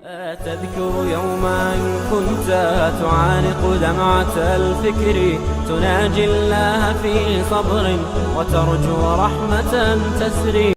تذكر يوما كنت تعانق دمعة الفكر تناجي الله في صبر وترجو رحمة تسري.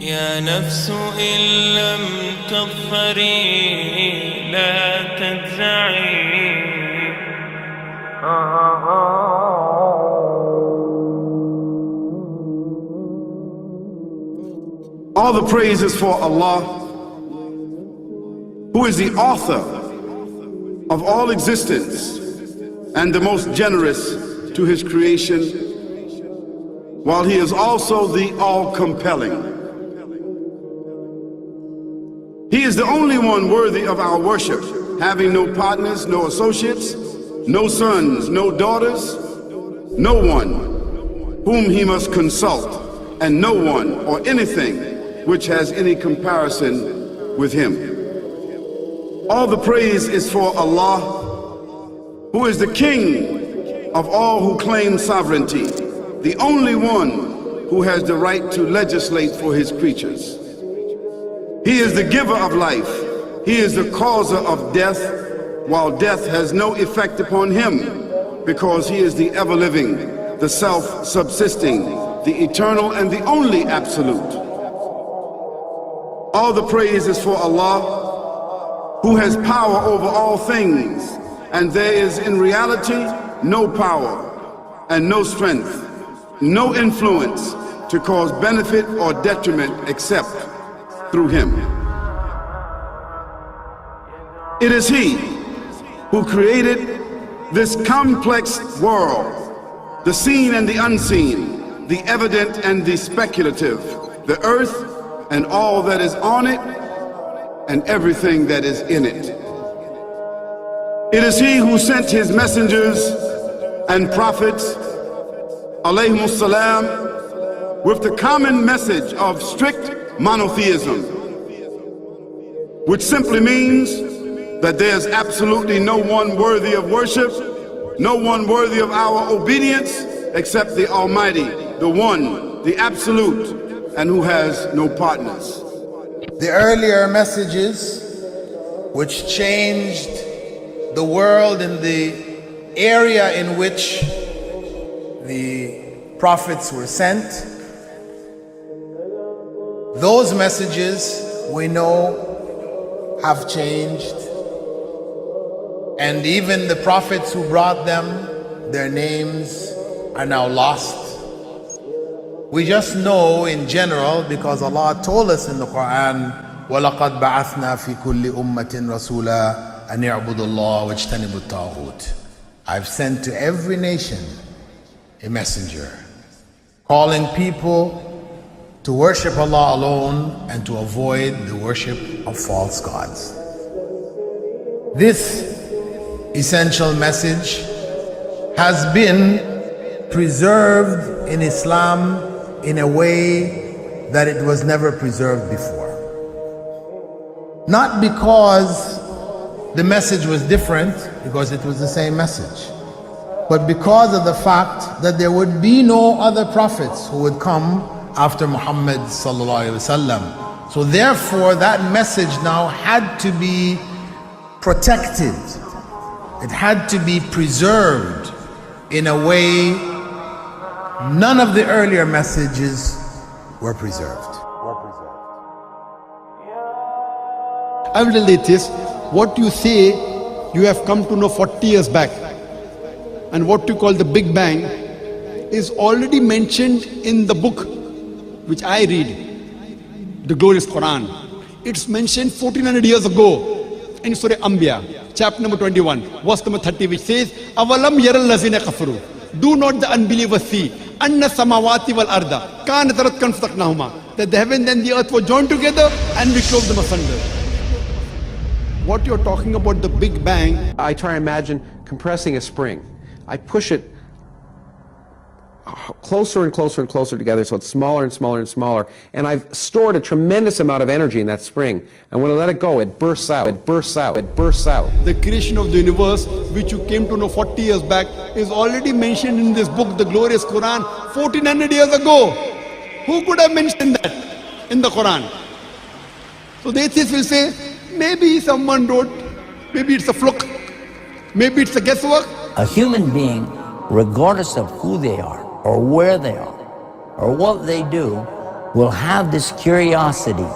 يا نفس إن لم تظفري لا تجزعي. All the praise is for Allah, who is the author of all existence and the most generous to his creation, while he is also the all-compelling. He is the only one worthy of our worship, having no partners, no associates, no sons, no daughters, no one whom he must consult, and no one or anything which has any comparison with him. All the praise is for Allah, who is the King of all who claim sovereignty, the only one who has the right to legislate for his creatures. He is the giver of life. He is the causer of death, while death has no effect upon him, because he is the ever-living, the self-subsisting, the eternal and the only absolute. All the praise is for Allah, who has power over all things, and there is in reality no power and no strength, no influence to cause benefit or detriment except through him. It is he who created this complex world, the seen and the unseen, the evident and the speculative, the earth and all that is on it and everything that is in it. It is he who sent his messengers and prophets, alayhimus salam, with the common message of strict monotheism, which simply means that there's absolutely no one worthy of worship, no one worthy of our obedience except the Almighty, the One, the Absolute, and who has no partners. The earlier messages which changed the world in the area in which the prophets were sent, those messages we know have changed, and even the prophets who brought them, their names are now lost. We just know in general because Allah told us in the Quran, وَلَقَدْ بَعَثْنَا فِي كُلِّ أُمَّةٍ رَسُولًا أَنْ يَعْبُدُوا اللَّهَ وَاجْتَنِبُوا الطَّاغُوتَ. I've sent to every nation a messenger, calling people to worship Allah alone and to avoid the worship of false gods. This essential message has been preserved in Islam in a way that it was never preserved before. Not because the message was different, because it was the same message, but because of the fact that there would be no other prophets who would come after Muhammad sallallahu alaihi wasallam. So therefore that message now had to be protected. It had to be preserved in a way none of the earlier messages were preserved. Evidently it is what you say you have come to know 40 years back, and what you call the Big Bang is already mentioned in the book which I read, the glorious Quran. It's mentioned 1400 years ago in Surah Anbiya, chapter number 21, verse number 30, which says, Avalam yaral lazina kafaru. Do not the unbelievers see, anna samawati wal arda kanat ratkan fataqnahuma. that the heaven and the earth were joined together and we clove them asunder. What you're talking about, the Big Bang, I try to imagine compressing a spring. I push it closer and closer and closer together so it's smaller and smaller and smaller, and I've stored a tremendous amount of energy in that spring, and when I let it go, it bursts out, it bursts out, it bursts out. the creation of the universe, which you came to know 40 years back, is already mentioned in this book, the glorious Quran, 1400 years ago. Who could have mentioned that in the Quran? So the atheists will say, maybe someone wrote, maybe it's a fluke, maybe it's a guesswork. A human being, regardless of who they are, or where they are, or what they do, will have this curiosity.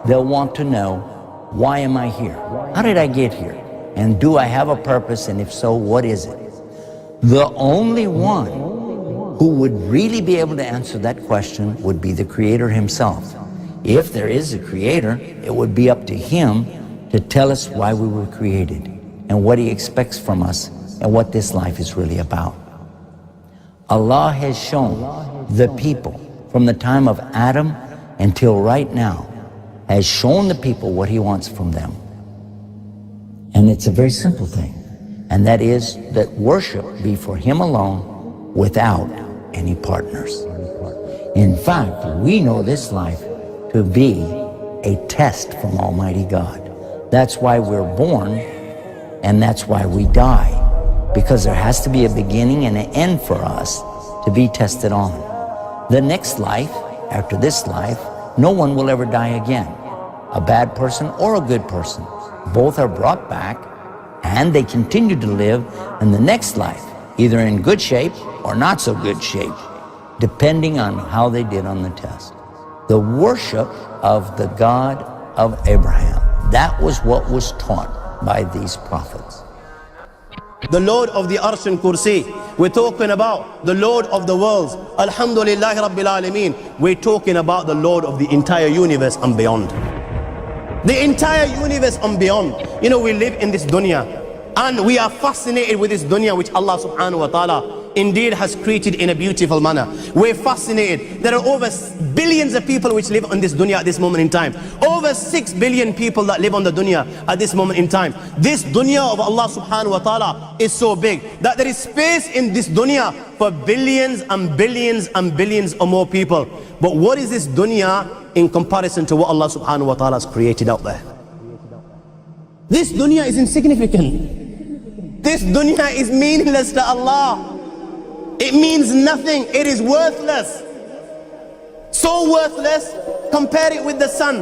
They'll want to know, why am I here? How did I get here? And do I have a purpose? And if so, what is it? The only one who would really be able to answer that question would be the Creator himself. If there is a Creator, it would be up to Him to tell us why we were created and what He expects from us and what this life is really about. Allah has shown the people from the time of Adam until right now, has shown the people what He wants from them. And it's a very simple thing, and that is that worship be for Him alone without any partners. In fact, we know this life to be a test from Almighty God. That's why we're born, and that's why we die. Because there has to be a beginning and an end for us to be tested on. The next life, after this life, no one will ever die again. A bad person or a good person. Both are brought back and they continue to live in the next life, either in good shape or not so good shape, depending on how they did on the test. The worship of the God of Abraham, that was what was taught by these prophets. The Lord of the Arsh and Kursi. We're talking about the Lord of the worlds. Alhamdulillah Rabbil Alameen. We're talking about the Lord of the entire universe and beyond. The entire universe and beyond. You know, we live in this dunya and we are fascinated with this dunya which Allah subhanahu wa ta'ala indeed has created in a beautiful manner. We're fascinated. There are over billions of people which live on this dunya at this moment in time. Over 6 billion people that live on the dunya at this moment in time. This dunya of Allah subhanahu wa ta'ala is so big that there is space in this dunya for billions and billions and billions or more people. But what is this dunya in comparison to what Allah subhanahu wa ta'ala has created out there? This dunya is insignificant. This dunya is meaningless to Allah. It means nothing. It is worthless. So worthless, compare it with the sun.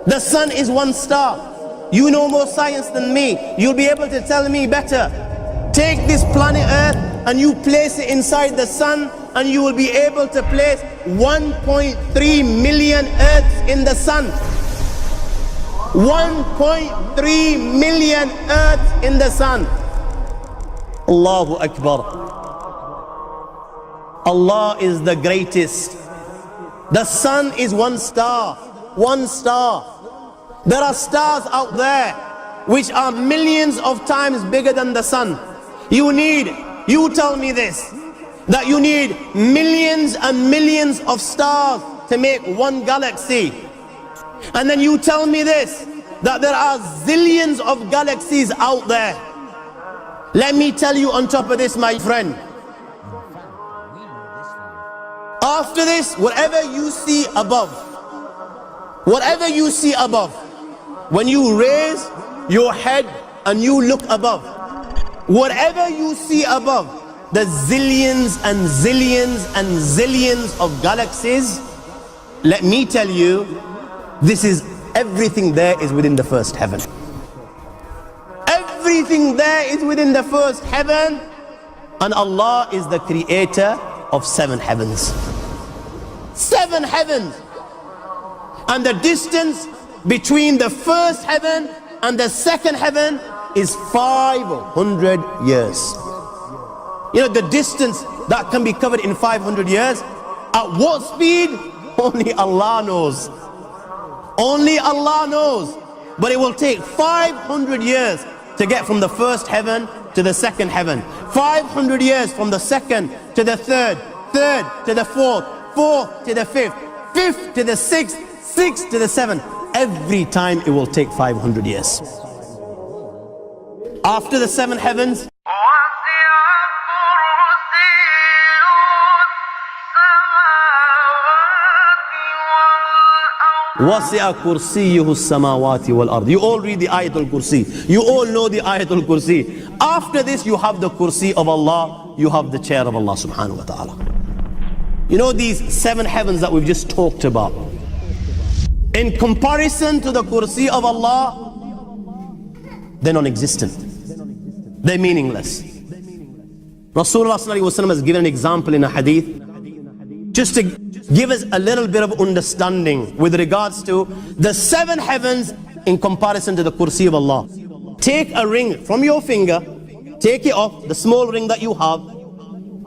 The sun is one star. You know more science than me. You'll be able to tell me better. Take this planet Earth and you place it inside the sun and you will be able to place 1.3 million Earths in the sun. 1.3 million Earths in the sun. Allahu Akbar. Allah is the greatest. The sun is one star. One star. There are stars out there which are millions of times bigger than the sun. You tell me this, that you need millions and millions of stars to make one galaxy. And then you tell me this, that there are zillions of galaxies out there. Let me tell you on top of this, my friend, after this, whatever you see above, when you raise your head and you look above, whatever you see above, the zillions and zillions and zillions of galaxies, let me tell you, this is everything there is within the first heaven. Everything there is within the first heaven, and Allah is the creator of 7 heavens. 7 heavens. And the distance between the first heaven and the second heaven is 500 years. You know, the distance that can be covered in 500 years, at what speed? Only Allah knows. Only Allah knows. But it will take 500 years to get from the first heaven to the second heaven. 500 years from the second to the third, third to the fourth, fourth to the fifth. 5th to the 6th, 6th to the 7th. Every time it will take 500 years. After the 7 heavens, وَسِعَ كُرْسِيُّهُ السَّمَاوَاتِ وَالْأَرْضِ. You all read the Ayat al-Kursi. You all know the Ayat al-Kursi. After this you have the Kursi of Allah. You have the chair of Allah subhanahu wa ta'ala. You know these 7 heavens that we've just talked about. In comparison to the Kursi of Allah, they're non-existent. They're meaningless. Rasulullah sallallahu alaihi wasallam has given an example in a hadith just to give us a little bit of understanding with regards to the 7 heavens in comparison to the Kursi of Allah. Take a ring from your finger, take it off, the small ring that you have,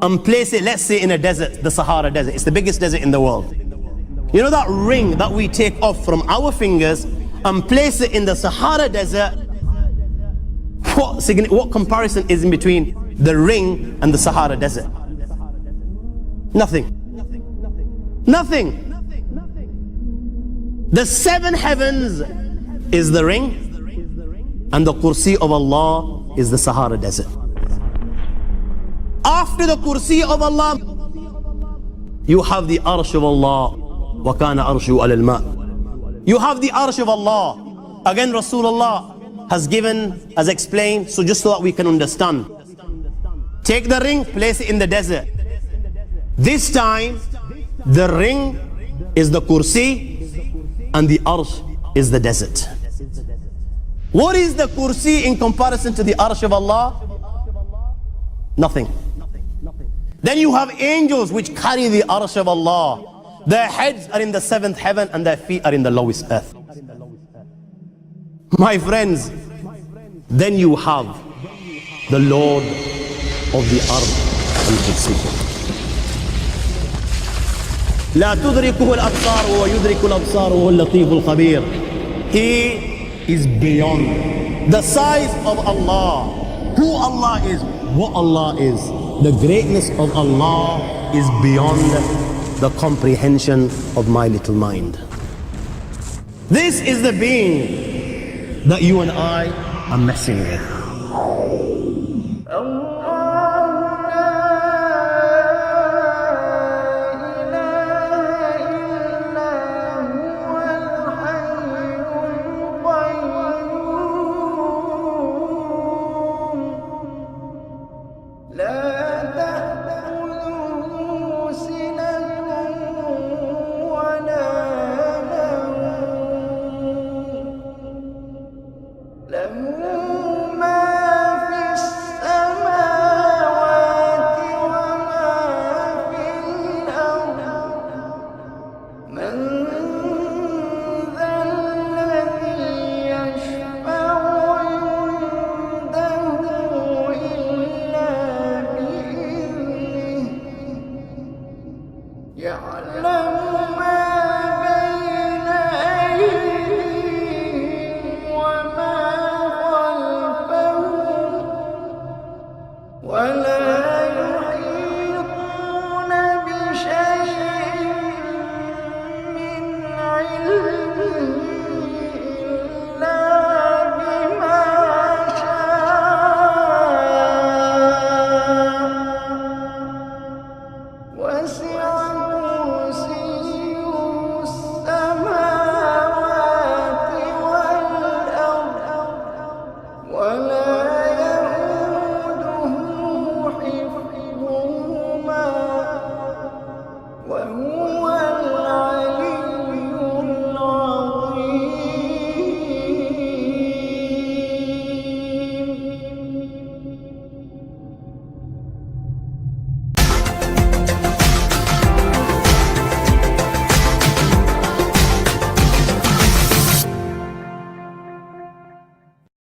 and place it, let's say, in a desert, the Sahara Desert. It's the biggest desert in the world. You know that ring that we take off from our fingers and place it in the Sahara Desert? What comparison is in between the ring and the Sahara Desert? Nothing. Nothing. The 7 heavens is the ring, and the Kursi of Allah is the Sahara Desert. After the Kursi of Allah, you have the Arsh of Allah. وَكَانَ عَرْشُهُ عَلَى الْمَاءِ. You have the Arsh of Allah. Again, Rasulullah has explained, so just so that we can understand. Take the ring, place it in the desert. This time, the ring is the Kursi and the Arsh is the desert. What is the Kursi in comparison to the Arsh of Allah? Nothing. Then you have angels which carry the Arsh of Allah. Their heads are in the 7th heaven and their feet are in the lowest earth. My friends, then you have the Lord of the Earth and Kursi. لا تدركه الأبصار وهو يدرك الأبصار وهو اللطيف الخبير. He is beyond the size of Allah, who Allah is, what Allah is. The greatness of Allah is beyond the comprehension of my little mind. This is the being that you and I are messing with.